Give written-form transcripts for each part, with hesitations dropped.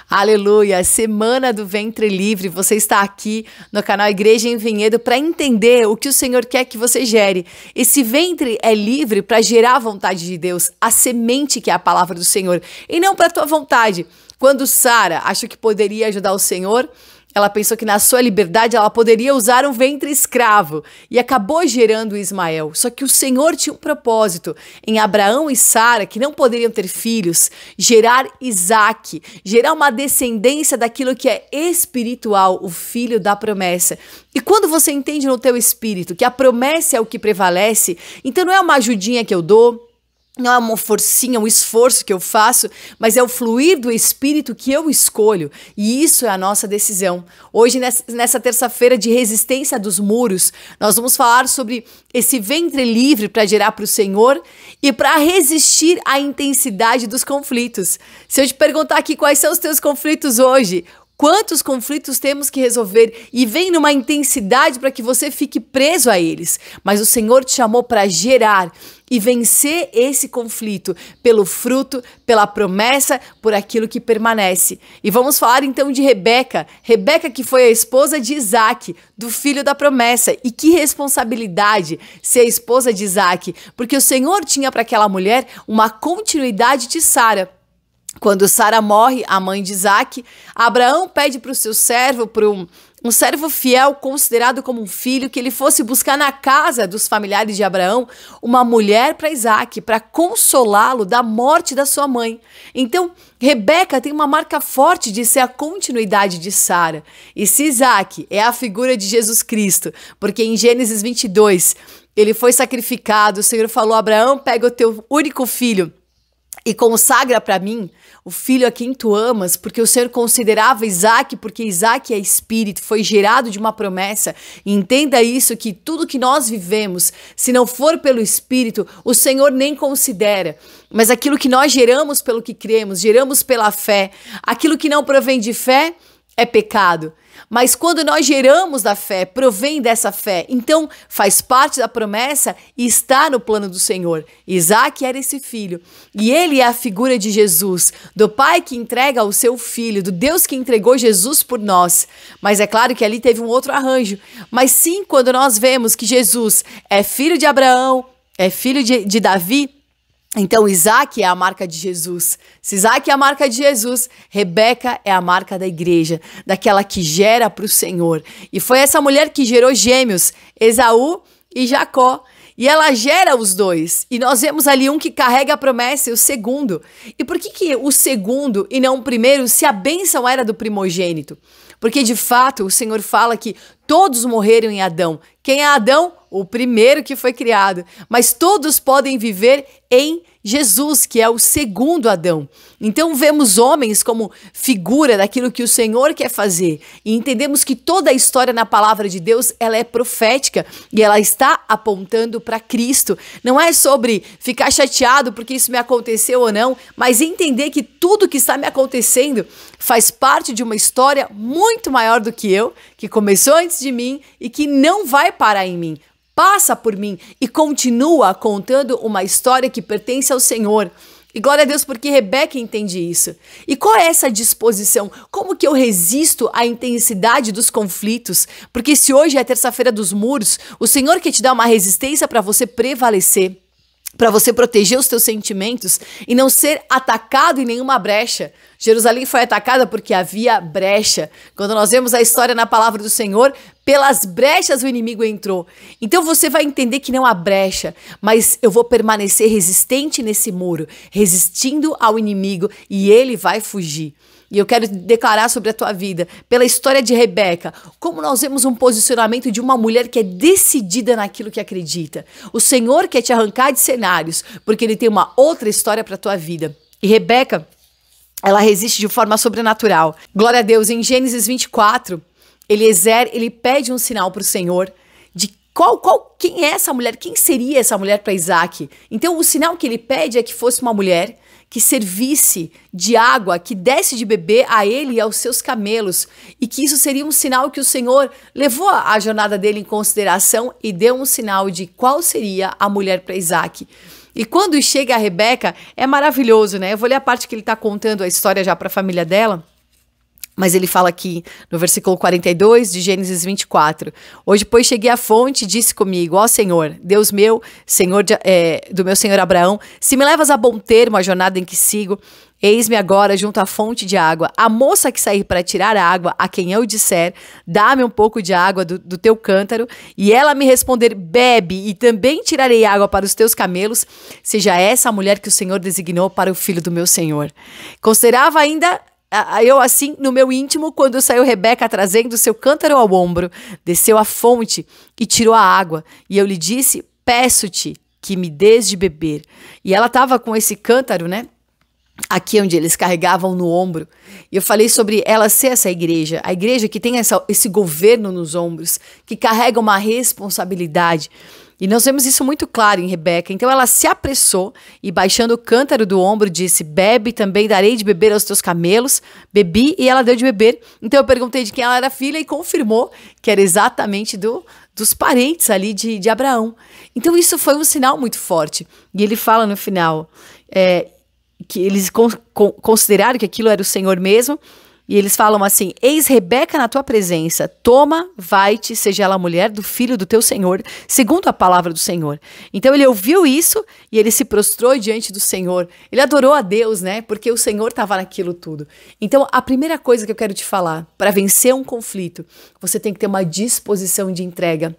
Aleluia! Semana do Ventre Livre. Você está aqui no canal Igreja em Vinhedo para entender o que o Senhor quer que você gere. Esse ventre é livre para gerar a vontade de Deus, a semente que é a palavra do Senhor, e não para a tua vontade. Quando Sara achou que poderia ajudar o Senhor, ela pensou que na sua liberdade ela poderia usar um ventre escravo e acabou gerando Ismael. Só que o Senhor tinha um propósito em Abraão e Sara, que não poderiam ter filhos, gerar Isaque, gerar uma descendência daquilo que é espiritual, o filho da promessa. E quando você entende no teu espírito que a promessa é o que prevalece, então não é uma ajudinha que eu dou, não é uma forcinha, um esforço que eu faço, mas é o fluir do Espírito que eu escolho. E isso é a nossa decisão. Hoje, nessa terça-feira de resistência dos muros, nós vamos falar sobre esse ventre livre para gerar para o Senhor e para resistir à intensidade dos conflitos. Se eu te perguntar aqui quais são os teus conflitos hoje, quantos conflitos temos que resolver e vem numa intensidade para que você fique preso a eles. Mas o Senhor te chamou para gerar e vencer esse conflito pelo fruto, pela promessa, por aquilo que permanece. E vamos falar então de Rebeca. Rebeca que foi a esposa de Isaque, do filho da promessa. E que responsabilidade ser a esposa de Isaque, porque o Senhor tinha para aquela mulher uma continuidade de Sara. Quando Sara morre, a mãe de Isaque, Abraão pede para o seu servo, para um servo fiel, considerado como um filho, que ele fosse buscar na casa dos familiares de Abraão uma mulher para Isaque, para consolá-lo da morte da sua mãe. Então, Rebeca tem uma marca forte de ser a continuidade de Sara. E se Isaque é a figura de Jesus Cristo, porque em Gênesis 22, ele foi sacrificado, o Senhor falou a Abraão, pega o teu único filho e consagra para mim o filho a quem tu amas, porque o Senhor considerava Isaque, porque Isaque é espírito, foi gerado de uma promessa. E entenda isso, que tudo que nós vivemos, se não for pelo espírito, o Senhor nem considera. Mas aquilo que nós geramos pelo que cremos, geramos pela fé, aquilo que não provém de fé é pecado. Mas quando nós geramos da fé, provém dessa fé, então faz parte da promessa e está no plano do Senhor. Isaque era esse filho e ele é a figura de Jesus, do Pai que entrega o seu filho, do Deus que entregou Jesus por nós. Mas é claro que ali teve um outro arranjo. Mas sim, quando nós vemos que Jesus é filho de Abraão, é filho de Davi, então Isaque é a marca de Jesus. Se Isaque é a marca de Jesus, Rebeca é a marca da igreja, daquela que gera para o Senhor. E foi essa mulher que gerou gêmeos, Esaú e Jacó. E ela gera os dois. E nós vemos ali um que carrega a promessa e o segundo. E por que o segundo e não o primeiro, se a bênção era do primogênito? Porque de fato o Senhor fala que todos morreram em Adão. Quem é Adão? O primeiro que foi criado. Mas todos podem viver em Jesus, que é o segundo Adão. Então vemos homens como figura daquilo que o Senhor quer fazer. E entendemos que toda a história na palavra de Deus, ela é profética e ela está apontando para Cristo. Não é sobre ficar chateado porque isso me aconteceu ou não, mas entender que tudo que está me acontecendo faz parte de uma história muito maior do que eu, que começou antes de mim e que não vai parar em mim. Passa por mim e continua contando uma história que pertence ao Senhor. E glória a Deus porque Rebeca entende isso. E qual é essa disposição? Como que eu resisto à intensidade dos conflitos? Porque se hoje é terça-feira dos muros, o Senhor quer te dar uma resistência para você prevalecer, para você proteger os teus sentimentos e não ser atacado em nenhuma brecha. Jerusalém foi atacada porque havia brecha. Quando nós vemos a história na palavra do Senhor, pelas brechas o inimigo entrou. Então você vai entender que não há brecha, mas eu vou permanecer resistente nesse muro, resistindo ao inimigo e ele vai fugir. E eu quero declarar sobre a tua vida, pela história de Rebeca, como nós vemos um posicionamento de uma mulher que é decidida naquilo que acredita. O Senhor quer te arrancar de cenários, porque Ele tem uma outra história para a tua vida. E Rebeca, ela resiste de forma sobrenatural. Glória a Deus, em Gênesis 24, Eliezer, ele pede um sinal para o Senhor de quem é essa mulher, quem seria essa mulher para Isaque. Então o sinal que ele pede é que fosse uma mulher que servisse de água, que desse de beber a ele e aos seus camelos, e que isso seria um sinal que o Senhor levou a jornada dele em consideração e deu um sinal de qual seria a mulher para Isaque. E quando chega a Rebeca, é maravilhoso, né? Eu vou ler a parte que ele está contando a história já para a família dela. Mas ele fala aqui no versículo 42 de Gênesis 24. Hoje, pois, cheguei à fonte e disse comigo, ó Senhor, Deus meu, Senhor do meu senhor Abraão, se me levas a bom termo a jornada em que sigo, eis-me agora junto à fonte de água. A moça que sair para tirar a água, a quem eu disser, dá-me um pouco de água do teu cântaro, e ela me responder, bebe, e também tirarei água para os teus camelos, seja essa a mulher que o Senhor designou para o filho do meu senhor. Considerava ainda eu assim no meu íntimo, quando saiu Rebeca trazendo seu cântaro ao ombro, desceu à fonte e tirou a água. E eu lhe disse, peço-te que me dês de beber. E ela estava com esse cântaro, né? Aqui onde eles carregavam no ombro. E eu falei sobre ela ser essa igreja. A igreja que tem esse governo nos ombros, que carrega uma responsabilidade. E nós vemos isso muito claro em Rebeca. Então ela se apressou e, baixando o cântaro do ombro, disse, bebe, também darei de beber aos teus camelos. Bebi e ela deu de beber. Então eu perguntei de quem ela era filha e confirmou que era exatamente dos parentes ali de Abraão. Então isso foi um sinal muito forte. E ele fala no final que eles consideraram que aquilo era o Senhor mesmo. E eles falam assim, eis Rebeca na tua presença, toma, vai-te, seja ela mulher do filho do teu Senhor, segundo a palavra do Senhor. Então ele ouviu isso e ele se prostrou diante do Senhor. Ele adorou a Deus, né? Porque o Senhor estava naquilo tudo. Então a primeira coisa que eu quero te falar, para vencer um conflito, você tem que ter uma disposição de entrega.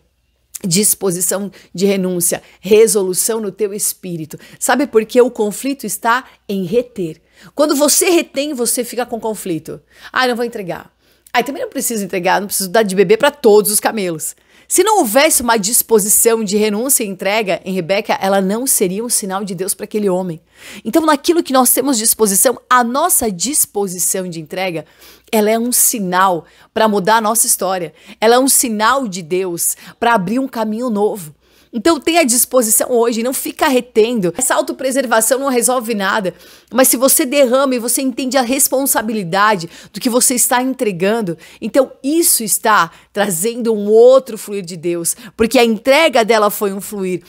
Disposição de renúncia, resolução no teu espírito. Sabe por que o conflito está em reter? Quando você retém, você fica com conflito. Não vou entregar. Também não preciso entregar, não preciso dar de beber para todos os camelos. Se não houvesse uma disposição de renúncia e entrega em Rebeca, ela não seria um sinal de Deus para aquele homem. Então, naquilo que nós temos disposição, a nossa disposição de entrega, ela é um sinal para mudar a nossa história. Ela é um sinal de Deus para abrir um caminho novo. Então tenha disposição hoje, não fica retendo. Essa autopreservação não resolve nada. Mas se você derrama e você entende a responsabilidade do que você está entregando, então isso está trazendo um outro fluir de Deus. Porque a entrega dela foi um fluir.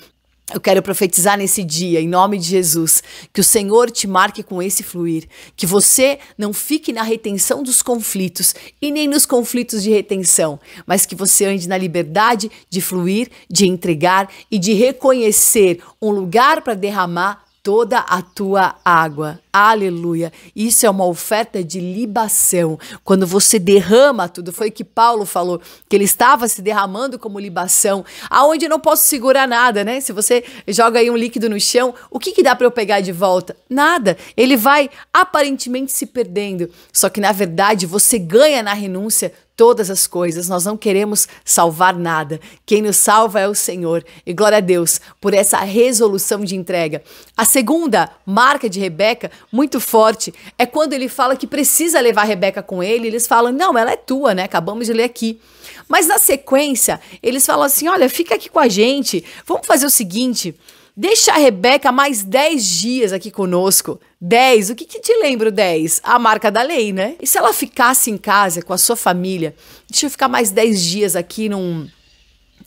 Eu quero profetizar nesse dia, em nome de Jesus, que o Senhor te marque com esse fluir, que você não fique na retenção dos conflitos e nem nos conflitos de retenção, mas que você ande na liberdade de fluir, de entregar e de reconhecer um lugar para derramar toda a tua água. Aleluia. Isso é uma oferta de libação. Quando você derrama tudo, foi o que Paulo falou, que ele estava se derramando como libação, aonde eu não posso segurar nada, né? Se você joga aí um líquido no chão, o que dá para eu pegar de volta? Nada. Ele vai aparentemente se perdendo. Só que na verdade você ganha na renúncia todas as coisas. Nós não queremos salvar nada. Quem nos salva é o Senhor. E glória a Deus por essa resolução de entrega. A segunda marca de Rebeca, muito forte, é quando ele fala que precisa levar Rebeca com ele. Eles falam, não, ela é tua, né? Acabamos de ler aqui. Mas na sequência, eles falam assim, olha, fica aqui com a gente. Vamos fazer o seguinte, deixa a Rebeca mais 10 dias aqui conosco. 10, o que te lembra o 10? A marca da lei, né? E se ela ficasse em casa com a sua família, deixa eu ficar mais 10 dias aqui num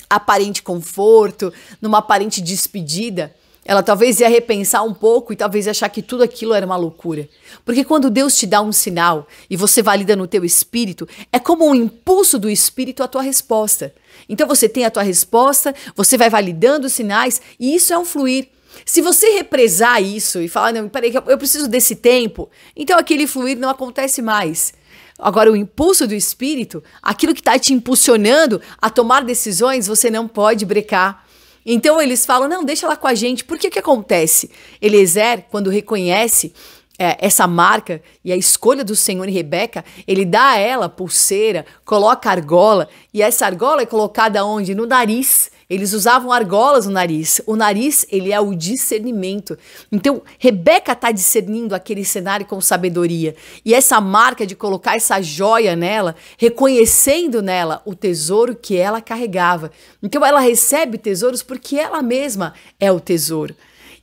aparente conforto, numa aparente despedida, ela talvez ia repensar um pouco e talvez achar que tudo aquilo era uma loucura. Porque quando Deus te dá um sinal e você valida no teu espírito, é como um impulso do espírito à tua resposta. Então você tem a tua resposta, você vai validando os sinais e isso é um fluir. Se você represar isso e falar, não, peraí, eu preciso desse tempo, então aquele fluir não acontece mais. Agora, o impulso do Espírito, aquilo que está te impulsionando a tomar decisões, você não pode brecar. Então eles falam, não, deixa lá com a gente. Porque o que acontece? Eliezer, quando reconhece essa marca e a escolha do Senhor em Rebeca, ele dá a ela pulseira, coloca argola, e essa argola é colocada onde? No nariz. Eles usavam argolas no nariz. O nariz, ele é o discernimento. Então, Rebeca está discernindo aquele cenário com sabedoria. E essa marca de colocar essa joia nela, reconhecendo nela o tesouro que ela carregava. Então, ela recebe tesouros porque ela mesma é o tesouro.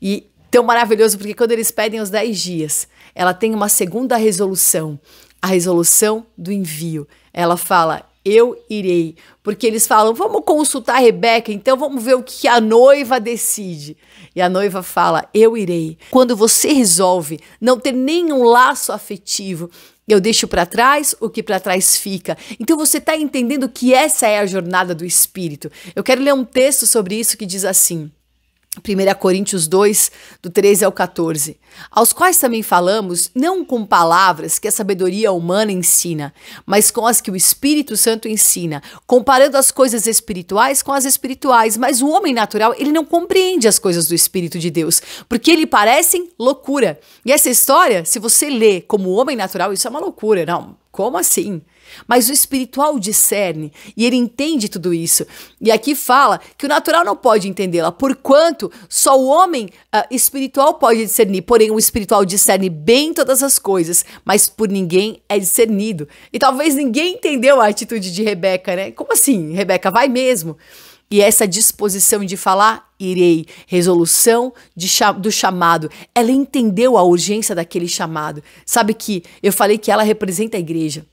E tão maravilhoso, porque quando eles pedem os 10 dias, ela tem uma segunda resolução. A resolução do envio. Ela fala, eu irei. Porque eles falam, vamos consultar a Rebeca, então vamos ver o que a noiva decide. E a noiva fala, eu irei. Quando você resolve não ter nenhum laço afetivo, eu deixo para trás o que para trás fica. Então você está entendendo que essa é a jornada do Espírito. Eu quero ler um texto sobre isso que diz assim, 1 Coríntios 2, do 13 ao 14, aos quais também falamos, não com palavras que a sabedoria humana ensina, mas com as que o Espírito Santo ensina, comparando as coisas espirituais com as espirituais. Mas o homem natural, ele não compreende as coisas do Espírito de Deus, porque lhe parecem loucura. E essa história, se você lê como homem natural, isso é uma loucura. Não, como assim? Mas o espiritual discerne e ele entende tudo isso. E aqui fala que o natural não pode entendê-la, porquanto só o homem espiritual pode discernir. Porém, o espiritual discerne bem todas as coisas, mas por ninguém é discernido. E talvez ninguém entendeu a atitude de Rebeca, né? Como assim, Rebeca, vai mesmo? E essa disposição de falar, irei, resolução do chamado. Ela entendeu a urgência daquele chamado. Sabe que eu falei que ela representa a igreja.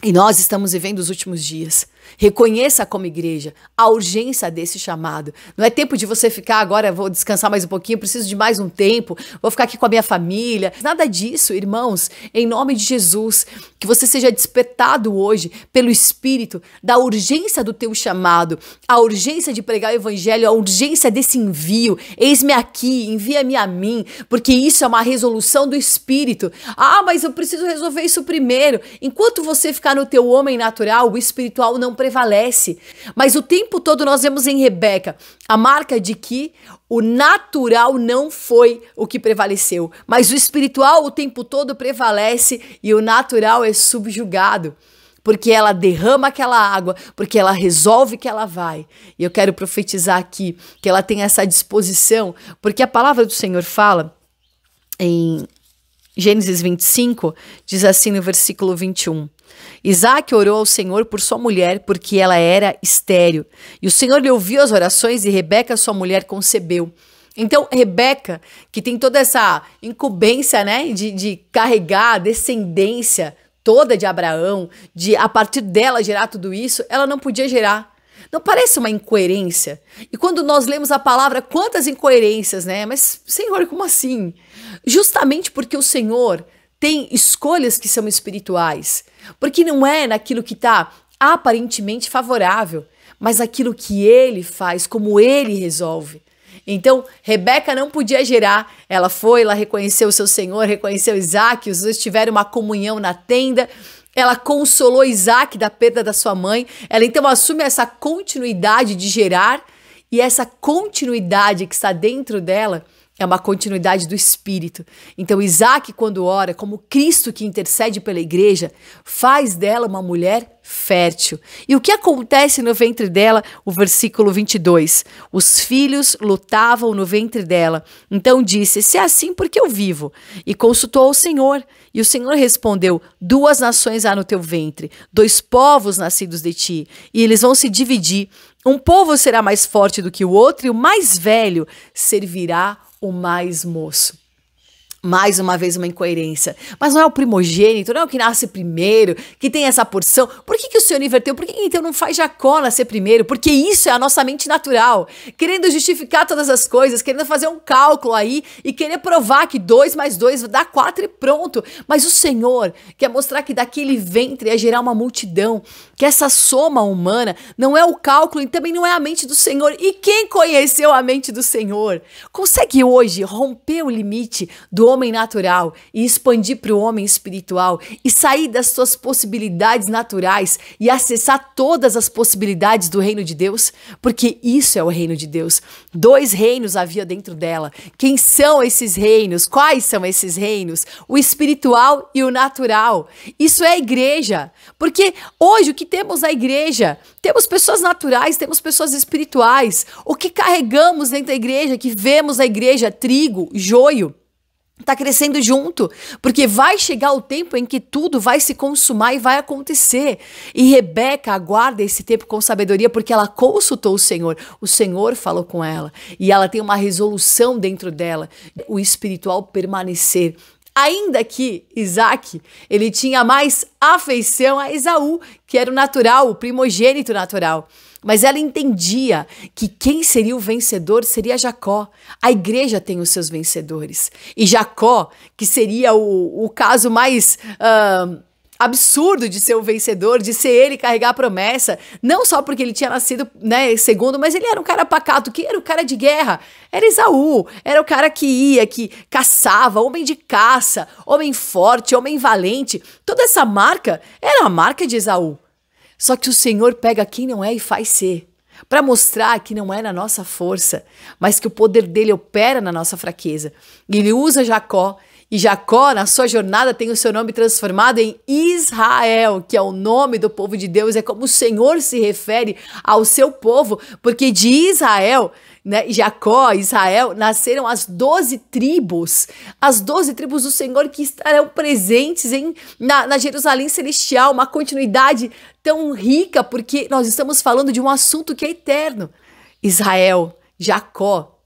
E nós estamos vivendo os últimos dias. Reconheça como igreja a urgência desse chamado. Não é tempo de você ficar agora, vou descansar mais um pouquinho, preciso de mais um tempo, vou ficar aqui com a minha família. Nada disso, irmãos, em nome de Jesus. Que você seja despertado hoje pelo Espírito da urgência do teu chamado, a urgência de pregar o evangelho, a urgência desse envio. Eis-me aqui, envia-me a mim, porque isso é uma resolução do Espírito. Ah, mas eu preciso resolver isso primeiro. Enquanto você ficar no teu homem natural, o espiritual não prevalece. Mas o tempo todo nós vemos em Rebeca a marca de que o natural não foi o que prevaleceu, mas o espiritual o tempo todo prevalece e o natural é subjugado. Porque ela derrama aquela água, porque ela resolve que ela vai. E eu quero profetizar aqui que ela tem essa disposição, porque a palavra do Senhor fala em Gênesis 25, diz assim no versículo 21. Isaac orou ao Senhor por sua mulher, porque ela era estéril. E o Senhor lhe ouviu as orações e Rebeca, sua mulher, concebeu. Então, Rebeca, que tem toda essa incumbência, né, de carregar a descendência toda de Abraão, de a partir dela gerar tudo isso, ela não podia gerar. Não parece uma incoerência? E quando nós lemos a palavra, quantas incoerências, né? Mas, Senhor, como assim? Justamente porque o Senhor tem escolhas que são espirituais. Porque não é naquilo que está aparentemente favorável, mas aquilo que Ele faz, como Ele resolve. Então, Rebeca não podia gerar. Ela foi, ela reconheceu o seu Senhor, reconheceu Isaac, os dois tiveram uma comunhão na tenda. Ela consolou Isaac da perda da sua mãe. Ela então assume essa continuidade de gerar, e essa continuidade que está dentro dela é uma continuidade do Espírito. Então Isaac, quando ora, como Cristo que intercede pela igreja, faz dela uma mulher fértil. E o que acontece no ventre dela? O versículo 22. Os filhos lutavam no ventre dela. Então disse, se é assim, por que eu vivo? E consultou ao Senhor. E o Senhor respondeu, 2 nações há no teu ventre, 2 povos nascidos de ti, e eles vão se dividir. Um povo será mais forte do que o outro, e o mais velho servirá o mais moço. Mais uma vez uma incoerência. Mas não é o primogênito, não é o que nasce primeiro, que tem essa porção. Por que o Senhor inverteu? Por que então não faz Jacó nascer primeiro? Porque isso é a nossa mente natural. Querendo justificar todas as coisas, querendo fazer um cálculo aí e querer provar que 2 mais 2 dá 4 e pronto. Mas o Senhor quer mostrar que daquele ventre ia gerar uma multidão. Que essa soma humana não é o cálculo e também não é a mente do Senhor. E quem conheceu a mente do Senhor? Consegue hoje romper o limite do homem natural e expandir para o homem espiritual e sair das suas possibilidades naturais e acessar todas as possibilidades do reino de Deus? Porque isso é o reino de Deus. 2 reinos havia dentro dela. Quem são esses reinos? Quais são esses reinos? O espiritual e o natural. Isso é a igreja. Porque hoje o que temos na igreja? Temos pessoas naturais, temos pessoas espirituais. O que carregamos dentro da igreja, que vemos na igreja, trigo, joio, está crescendo junto, porque vai chegar o tempo em que tudo vai se consumar e vai acontecer. E Rebeca aguarda esse tempo com sabedoria, porque ela consultou o Senhor falou com ela, e ela tem uma resolução dentro dela, o espiritual permanecer Ainda que Isaac, ele tinha mais afeição a Esaú, que era o natural, o primogênito natural. Mas ela entendia que quem seria o vencedor seria Jacó. A igreja tem os seus vencedores. E Jacó, que seria o caso mais absurdo de ser o vencedor, de ser ele carregar a promessa, não só porque ele tinha nascido, né, segundo, mas ele era um cara pacato. Quem era o cara de guerra? Era Esaú, era o cara que ia, que caçava, homem de caça, homem forte, homem valente. Toda essa marca era a marca de Esaú. Só que o Senhor pega quem não é e faz ser, para mostrar que não é na nossa força, mas que o poder dele opera na nossa fraqueza. E ele usa Jacó, e Jacó, na sua jornada, tem o seu nome transformado em Israel, que é o nome do povo de Deus. É como o Senhor se refere ao seu povo, porque de Israel, né, Jacó, Israel, nasceram as 12 tribos do Senhor que estarão presentes na Jerusalém Celestial, uma continuidade tão rica, porque nós estamos falando de um assunto que é eterno. Israel, Jacó,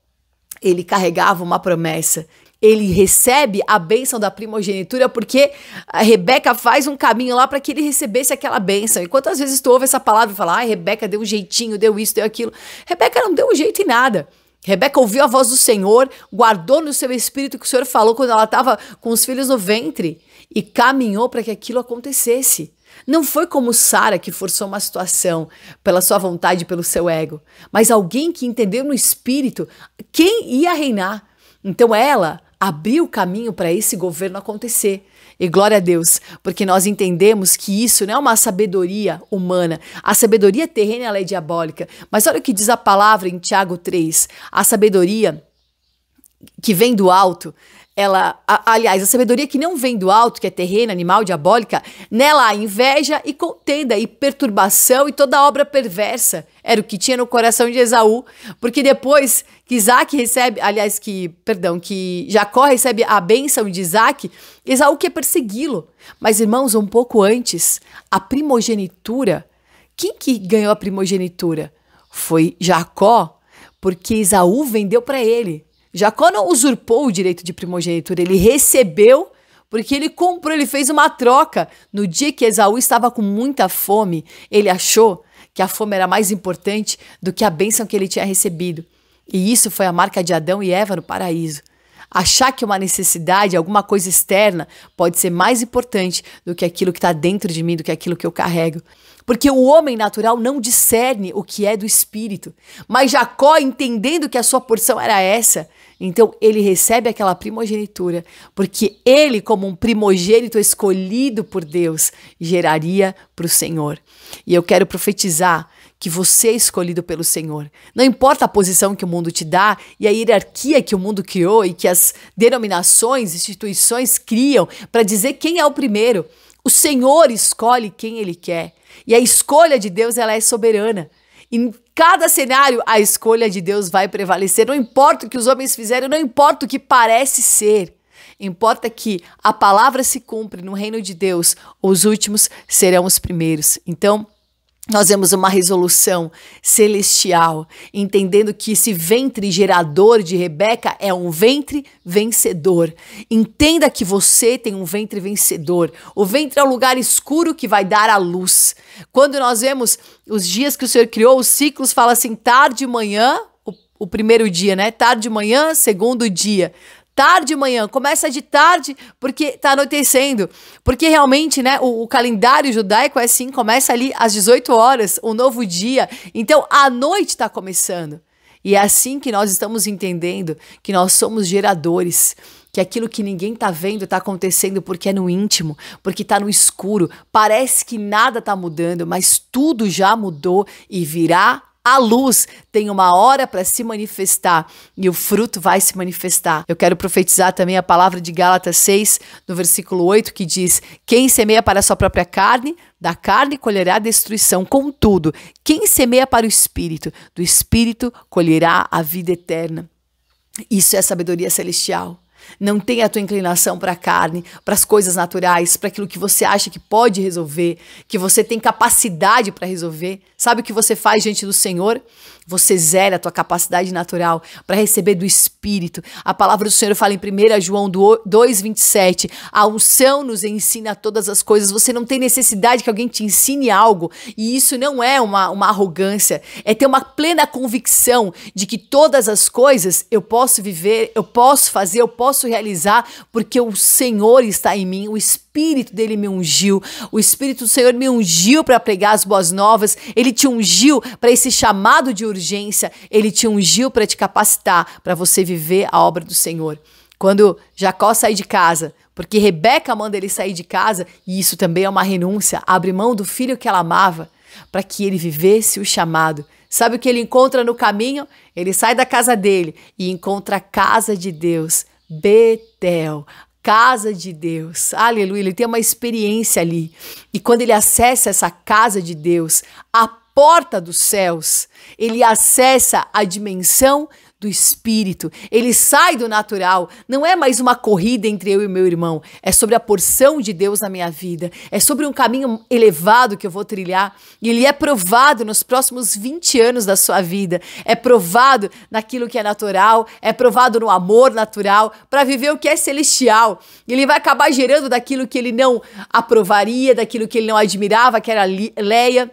ele carregava uma promessa. Ele recebe a bênção da primogenitura porque a Rebeca faz um caminho lá para que ele recebesse aquela bênção. E quantas vezes tu ouve essa palavra e fala, Rebeca deu um jeitinho, deu isso, deu aquilo. Rebeca não deu um jeito em nada. Rebeca ouviu a voz do Senhor, guardou no seu espírito o que o Senhor falou quando ela estava com os filhos no ventre e caminhou para que aquilo acontecesse. Não foi como Sara que forçou uma situação pela sua vontade, pelo seu ego, mas alguém que entendeu no espírito quem ia reinar. Então ela abriu o caminho para esse governo acontecer. E glória a Deus, porque nós entendemos que isso não é uma sabedoria humana. A sabedoria terrena ela é diabólica. Mas olha o que diz a palavra em Tiago 3. A sabedoria que vem do alto, aliás, a sabedoria que não vem do alto, que é terrena, animal, diabólica, nela há inveja e contenda e perturbação e toda obra perversa. Era o que tinha no coração de Esaú, porque depois que que Jacó recebe a bênção de Isaac, Esaú quer persegui-lo. Mas, irmãos, um pouco antes, a primogenitura, quem que ganhou a primogenitura? Foi Jacó, porque Esaú vendeu para ele. Jacó não usurpou o direito de primogenitura, ele recebeu porque ele comprou, ele fez uma troca. No dia que Esaú estava com muita fome, ele achou que a fome era mais importante do que a bênção que ele tinha recebido. E isso foi a marca de Adão e Eva no paraíso. Achar que uma necessidade, alguma coisa externa, pode ser mais importante do que aquilo que está dentro de mim, do que aquilo que eu carrego. Porque o homem natural não discerne o que é do espírito. Mas Jacó, entendendo que a sua porção era essa, então ele recebe aquela primogenitura, porque ele, como um primogênito escolhido por Deus, geraria para o Senhor. E eu quero profetizar que você é escolhido pelo Senhor. Não importa a posição que o mundo te dá e a hierarquia que o mundo criou e que as denominações, instituições criam para dizer quem é o primeiro. O Senhor escolhe quem Ele quer. E a escolha de Deus, ela é soberana. Em cada cenário, a escolha de Deus vai prevalecer. Não importa o que os homens fizeram, não importa o que parece ser. Importa que a palavra se cumpre no reino de Deus. Os últimos serão os primeiros. Então, nós vemos uma resolução celestial, entendendo que esse ventre gerador de Rebeca é um ventre vencedor. Entenda que você tem um ventre vencedor. O ventre é o lugar escuro que vai dar a luz. Quando nós vemos os dias que o Senhor criou, os ciclos falam assim, tarde e manhã, o primeiro dia, né? Tarde e manhã, segundo dia. Tarde e manhã, começa de tarde porque está anoitecendo, porque realmente, né, o calendário judaico é assim, começa ali às 18 horas, um novo dia, então a noite está começando, e é assim que nós estamos entendendo que nós somos geradores, que aquilo que ninguém está vendo está acontecendo porque é no íntimo, porque está no escuro, parece que nada está mudando, mas tudo já mudou e virá a luz tem uma hora para se manifestar e o fruto vai se manifestar. Eu quero profetizar também a palavra de Gálatas 6, no versículo 8, que diz: quem semeia para a sua própria carne, da carne colherá destruição. Contudo, quem semeia para o Espírito, do Espírito colherá a vida eterna. Isso é sabedoria celestial. Não tenha a tua inclinação para a carne, para as coisas naturais, para aquilo que você acha que pode resolver, que você tem capacidade para resolver. Sabe o que você faz diante do Senhor? Você zera a tua capacidade natural para receber do Espírito. A palavra do Senhor fala em 1 João 2,27. A unção nos ensina todas as coisas. Você não tem necessidade que alguém te ensine algo. E isso não é uma arrogância. É ter uma plena convicção de que todas as coisas eu posso viver, eu posso fazer, eu posso realizar, porque o Senhor está em mim, o Espírito dele me ungiu. O Espírito do Senhor me ungiu para pregar as boas novas. Ele te ungiu para esse chamado de urgência. Ele te ungiu para te capacitar para você viver a obra do Senhor. Quando Jacó sai de casa, porque Rebeca manda ele sair de casa, e isso também é uma renúncia, abre mão do filho que ela amava para que ele vivesse o chamado. Sabe o que ele encontra no caminho? Ele sai da casa dele e encontra a casa de Deus, Betel. Casa de Deus, aleluia, ele tem uma experiência ali. E quando ele acessa essa casa de Deus, a porta dos céus, ele acessa a dimensão do Espírito. Ele sai do natural. Não é mais uma corrida entre eu e meu irmão. É sobre a porção de Deus na minha vida. É sobre um caminho elevado que eu vou trilhar. E ele é provado nos próximos 20 anos da sua vida. É provado naquilo que é natural. É provado no amor natural. Para viver o que é celestial. E ele vai acabar gerando daquilo que ele não aprovaria, daquilo que ele não admirava, que era Leia.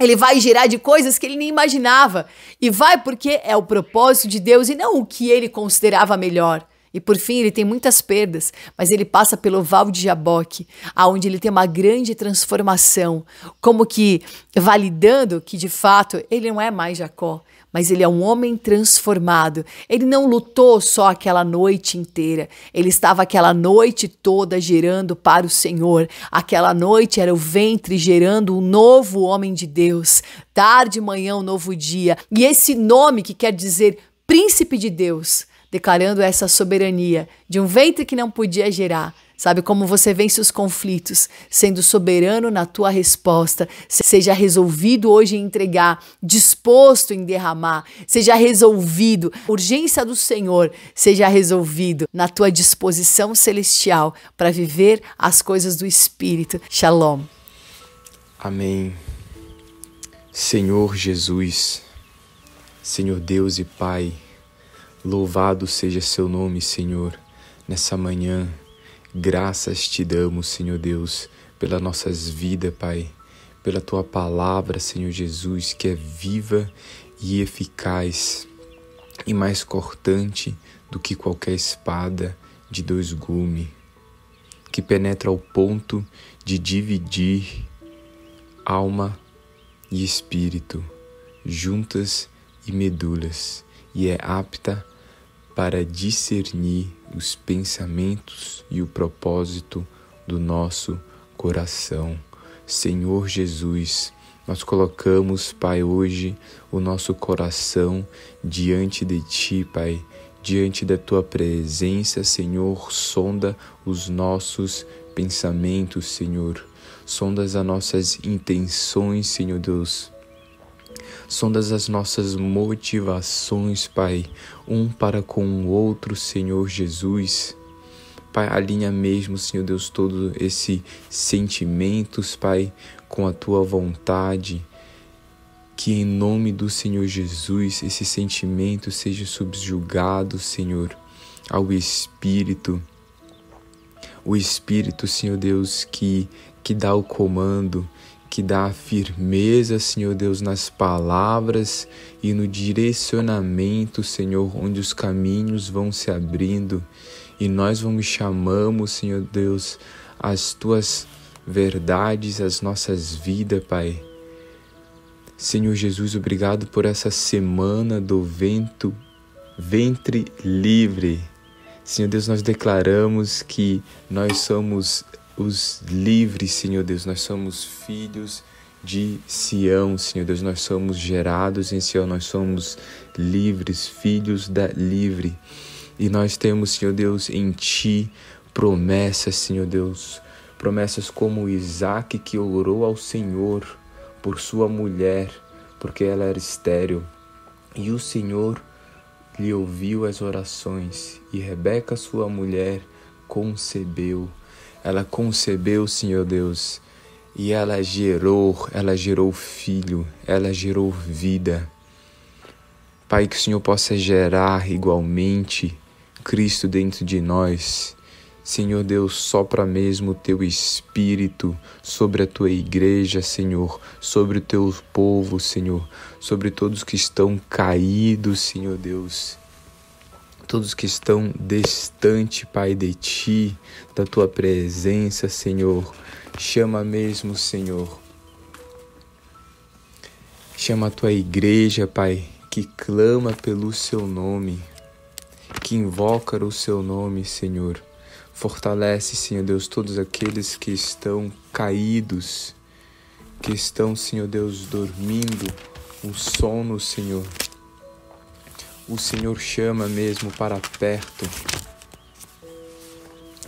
Ele vai gerar de coisas que ele nem imaginava. E vai porque é o propósito de Deus e não o que ele considerava melhor. E por fim, ele tem muitas perdas, mas ele passa pelo Val de Jaboque, aonde ele tem uma grande transformação, como que validando que de fato ele não é mais Jacó, mas ele é um homem transformado. Ele não lutou só aquela noite inteira, ele estava aquela noite toda gerando para o Senhor. Aquela noite era o ventre gerando um novo homem de Deus. Tarde, manhã, um novo dia. E esse nome que quer dizer príncipe de Deus, declarando essa soberania de um ventre que não podia gerar. Sabe como você vence os conflitos? Sendo soberano na tua resposta. Seja resolvido hoje em entregar, disposto em derramar. Seja resolvido, a urgência do Senhor, seja resolvido na tua disposição celestial para viver as coisas do Espírito. Shalom. Amém. Senhor Jesus, Senhor Deus e Pai, louvado seja seu nome, Senhor, nessa manhã. Graças te damos, Senhor Deus, pelas nossas vidas, Pai, pela Tua palavra, Senhor Jesus, que é viva e eficaz e mais cortante do que qualquer espada de 2 gumes, que penetra ao ponto de dividir alma e espírito, juntas e medulas, e é apta para discernir os pensamentos e o propósito do nosso coração. Senhor Jesus, nós colocamos, Pai, hoje o nosso coração diante de Ti, Pai, diante da Tua presença, Senhor. Sonda os nossos pensamentos, Senhor. Sonda as nossas intenções, Senhor Deus. Sondas as nossas motivações, Pai, um para com o outro, Senhor Jesus. Pai, alinha mesmo, Senhor Deus, todo esse sentimentos, Pai, com a Tua vontade. Que em nome do Senhor Jesus, esse sentimento seja subjugado, Senhor, ao Espírito. O Espírito, Senhor Deus, que dá o comando, que dá a firmeza, Senhor Deus, nas palavras e no direcionamento, Senhor, onde os caminhos vão se abrindo e nós vamos chamamos, Senhor Deus, as Tuas verdades, as nossas vidas, Pai. Senhor Jesus, obrigado por essa semana do ventre livre. Senhor Deus, nós declaramos que nós somos os livres, Senhor Deus, nós somos filhos de Sião, Senhor Deus, nós somos gerados em Sião, nós somos livres, filhos da livre, e nós temos, Senhor Deus, em Ti promessas, Senhor Deus, promessas como Isaac, que orou ao Senhor por sua mulher, porque ela era estéril, e o Senhor lhe ouviu as orações, e Rebeca, sua mulher, concebeu. Ela concebeu, Senhor Deus, e ela gerou filho, ela gerou vida. Pai, que o Senhor possa gerar igualmente Cristo dentro de nós. Senhor Deus, sopra mesmo o Teu Espírito sobre a Tua igreja, Senhor, sobre o Teu povo, Senhor, sobre todos que estão caídos, Senhor Deus, todos que estão distante, Pai, de Ti, da Tua presença, Senhor. Chama mesmo, Senhor. Chama a Tua igreja, Pai, que clama pelo Seu nome, que invoca o Seu nome, Senhor. Fortalece, Senhor Deus, todos aqueles que estão caídos, que estão, Senhor Deus, dormindo o sono, Senhor. O Senhor chama mesmo para perto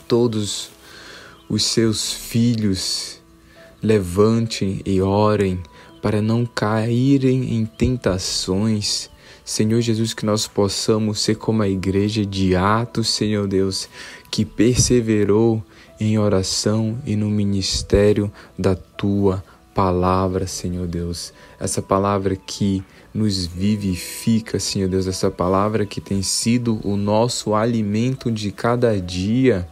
todos os seus filhos. Levantem e orem para não caírem em tentações. Senhor Jesus, que nós possamos ser como a igreja de Atos, Senhor Deus, que perseverou em oração e no ministério da Tua palavra, Senhor Deus. Essa palavra que nos vivifica, Senhor Deus, essa palavra que tem sido o nosso alimento de cada dia.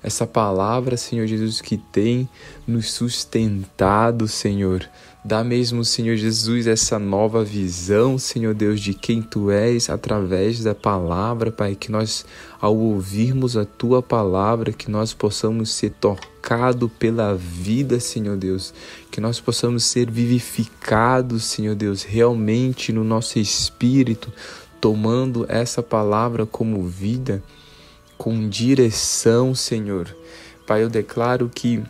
Essa palavra, Senhor Jesus, que tem nos sustentado, Senhor. Dá mesmo, Senhor Jesus, essa nova visão, Senhor Deus, de quem Tu és através da palavra, Pai, que nós, ao ouvirmos a Tua palavra, que nós possamos ser tocados pela vida, Senhor Deus, que nós possamos ser vivificados, Senhor Deus, realmente no nosso espírito, tomando essa palavra como vida, com direção, Senhor. Pai, eu declaro que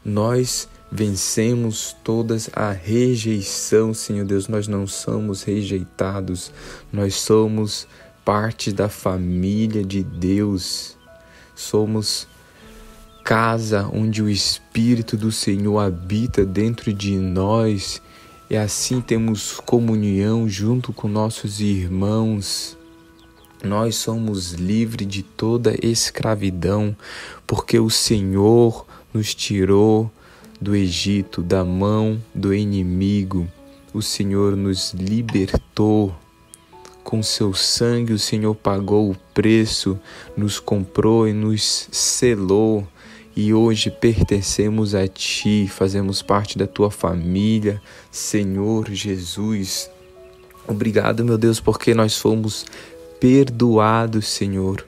nós vencemos todas a rejeição, Senhor Deus. Nós não somos rejeitados, nós somos parte da família de Deus. Somos casa onde o Espírito do Senhor habita dentro de nós, e assim temos comunhão junto com nossos irmãos. Nós somos livres de toda escravidão, porque o Senhor nos tirou do Egito, da mão do inimigo. O Senhor nos libertou. Com seu sangue o Senhor pagou o preço, nos comprou e nos selou. E hoje pertencemos a Ti, fazemos parte da Tua família, Senhor Jesus. Obrigado, meu Deus, porque nós fomos perdoados, Senhor.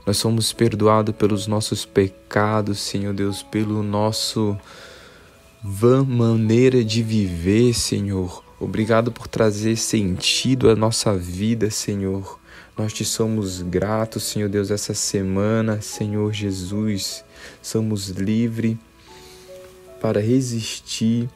Nós somos perdoados pelos nossos pecados, Senhor Deus, pelo nosso vã maneira de viver, Senhor. Obrigado por trazer sentido à nossa vida, Senhor. Nós Te somos gratos, Senhor Deus, essa semana, Senhor Jesus. Somos livres para resistir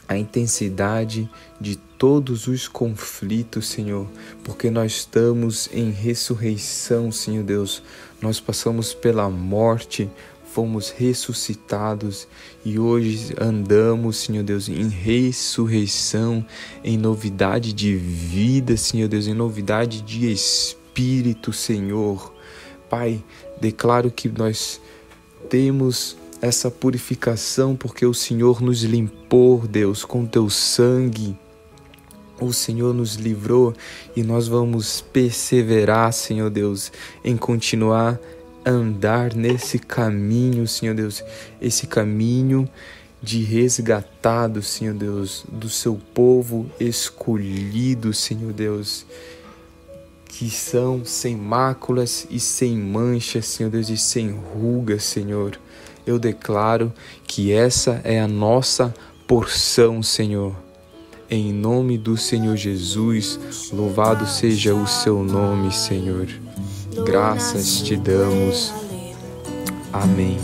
à intensidade de todos os conflitos, Senhor, porque nós estamos em ressurreição, Senhor Deus. Nós passamos pela morte, fomos ressuscitados e hoje andamos, Senhor Deus, em ressurreição, em novidade de vida, Senhor Deus, em novidade de espírito, Senhor. Pai, declaro que nós temos essa purificação porque o Senhor nos limpou, Deus, com Teu sangue. O Senhor nos livrou e nós vamos perseverar, Senhor Deus, em continuar a andar nesse caminho, Senhor Deus, esse caminho de resgatado, Senhor Deus, do Seu povo escolhido, Senhor Deus, que são sem máculas e sem manchas, Senhor Deus, e sem rugas, Senhor. Eu declaro que essa é a nossa porção, Senhor. Em nome do Senhor Jesus, louvado seja o Seu nome, Senhor. Graças Te damos. Amém.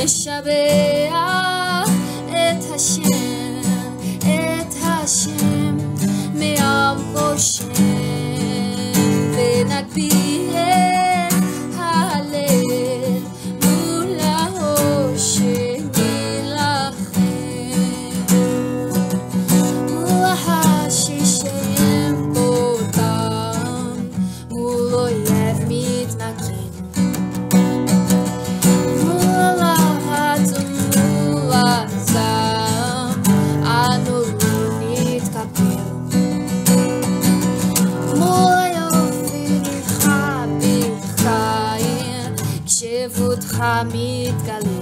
נשבח את השם מעל כל שם, ונגביר את ההלל מול ההוא שנילחם, מול השם בותם, מול אויב מתנגד, מול הרצון מול הזעם, אנו לא נתקפל, מול היופי בחיים, כשבותך מתגלה,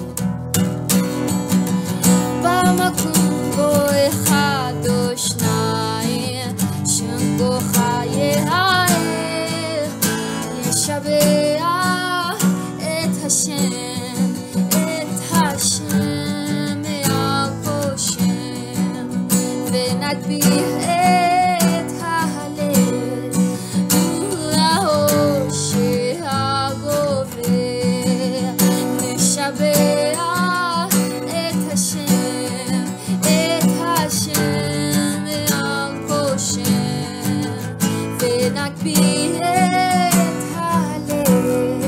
במקום בו אחד או שניים, שם כוחה יעל, נשבח את השם מעל כל שם, ונגביר את ההלל מול העושר הגובר, נשבח את השם מעל כל שם, ונגביר את ההלל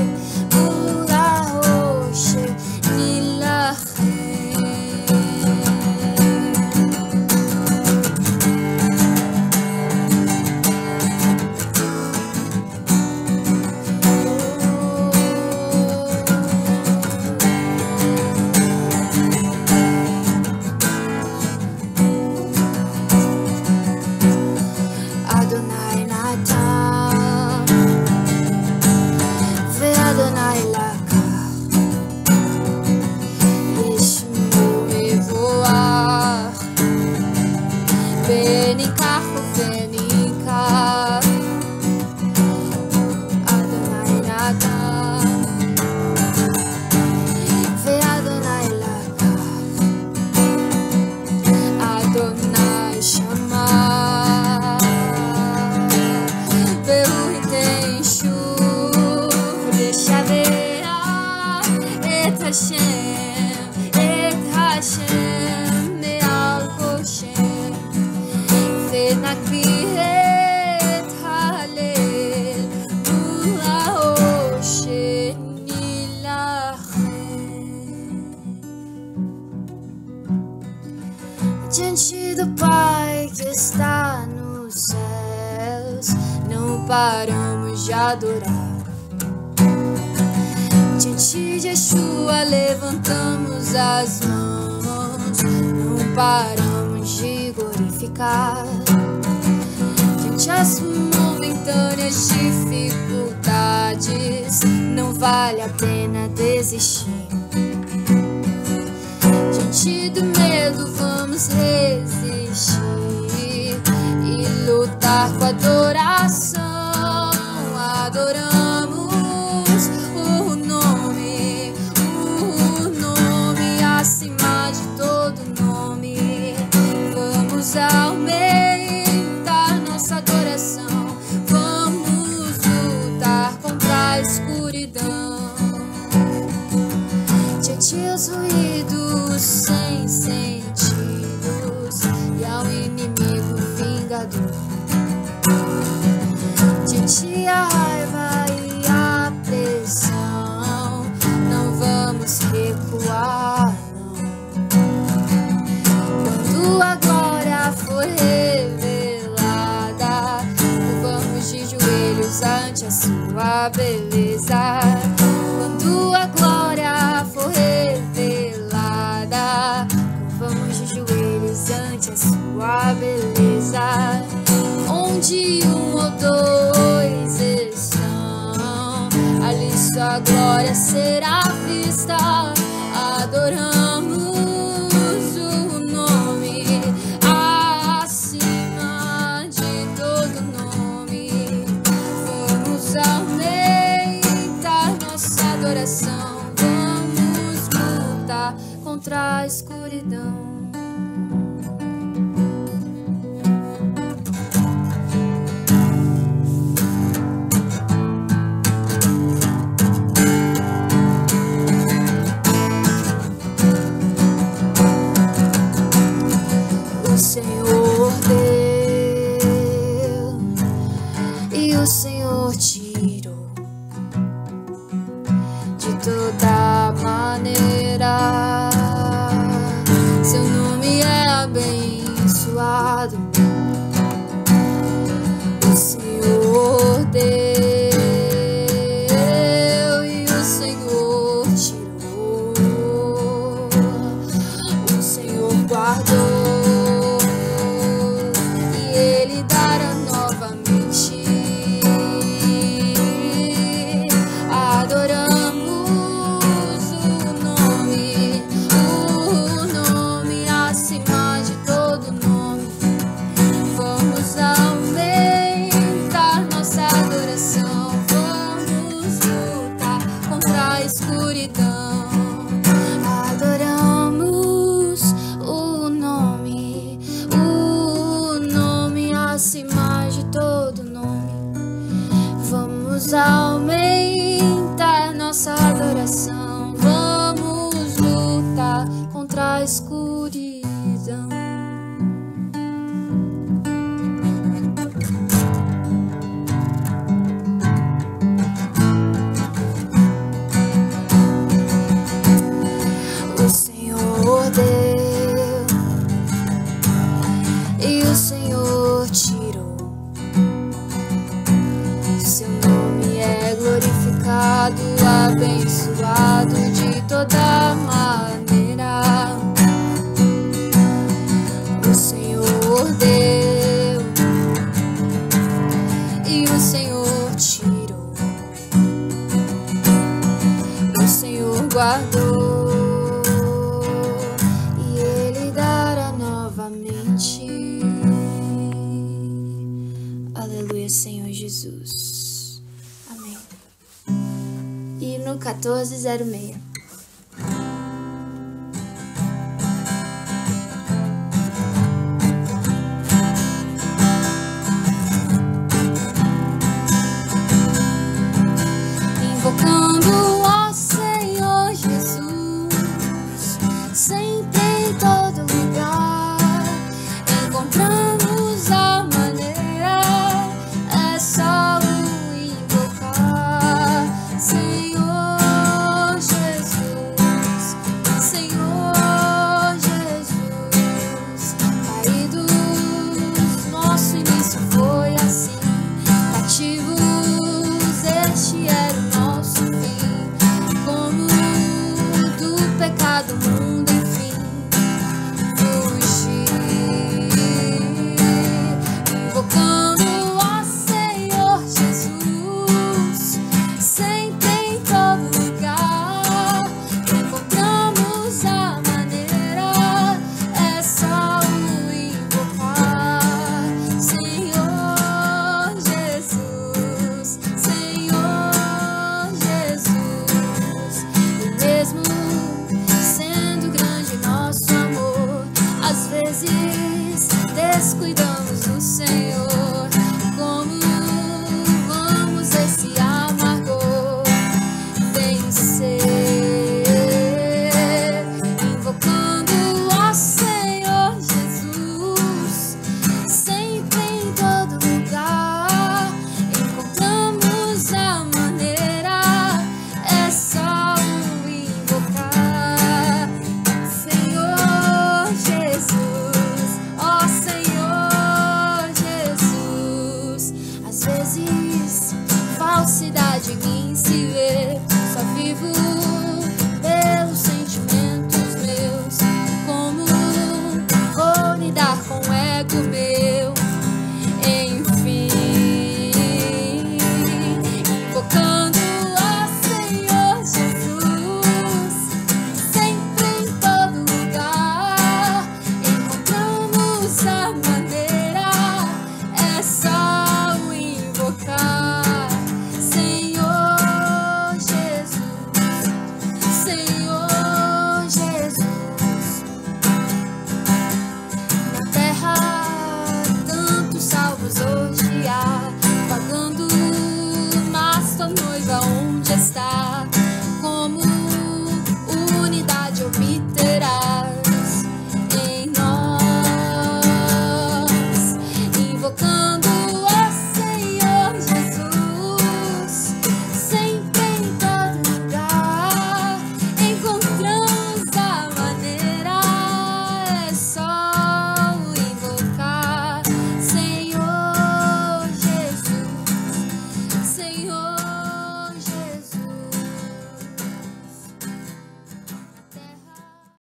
מול העושר נילחם. אדוני נתן ואדוני לקח, ישמו מבורך, וניקח וניקח. אדוני נתן ואדוני לקח, אדוני שמע והוא ייתן שוב, לשבח את השם מעל כל שם, ונגביר את ההלל מול העושר נילחם. Diante do Pai que está nos céus, não paramos de adorar. Diante de Yeshua levantamos as mãos, não paramos de glorificar. Diante as momentâneas dificuldades, não vale a pena desistir. Diante do medo vamos resistir e lutar com adoração. Adoramos o nome acima de todo nome. Vamos aumentar nossa adoração, vamos lutar contra a escuridão. Diante os ruídos sem sentidos e ao inimigo vingador, diante a raiva e a pressão, não vamos recuar, não. Quando a glória for revelada, vamos de joelhos ante a sua beleza. Quando a glória for revelada, vamos de joelhos ante a sua beleza. Onde um ou dois estão, ali sua glória será vista. Adoramos o nome acima de todo nome. Vamos aumentar nossa adoração, vamos lutar contra a escuridão. escuridão. O Senhor deu e o Senhor tirou. Seu nome é glorificado, abençoado de toda maneira. O Senhor deu e o Senhor tirou. O Senhor guardou e Ele dará novamente. Aleluia, Senhor Jesus. Amém. Hino 1406. Invocando ao Senhor Jesus, sempre em todo lugar, encontramos a maneira, é só o invocar. Senhor Jesus, Senhor Jesus, caídos, nosso início foi assim, cativos, este era o nosso fim, como do pecado o mundo enfim fugir. Invocando ao Senhor Jesus, sempre em todo lugar, encontramos a maneira, é só o invocar. Senhor Jesus, Senhor Jesus, e mesmo sendo grande nosso amor, às vezes descuidamos do Senhor. Como vamos esse amargor vencer? Invocando ao Senhor Jesus, sempre em todo lugar, encontramos a maneira, é só o invocar. Senhor Jesus, ó Senhor Jesus, às vezes falsidade em mim se vê, só vivo pelos sentimentos meus. Como vou lidar com o ego meu? Enfim, invocando ao Senhor Jesus, sempre em todo lugar, encontramos a maneira, é só o invocar. Senhor Jesus, Senhor Jesus, na terra tantos salvos hoje há, vagando, mas tua noiva onde está? Como unidade obter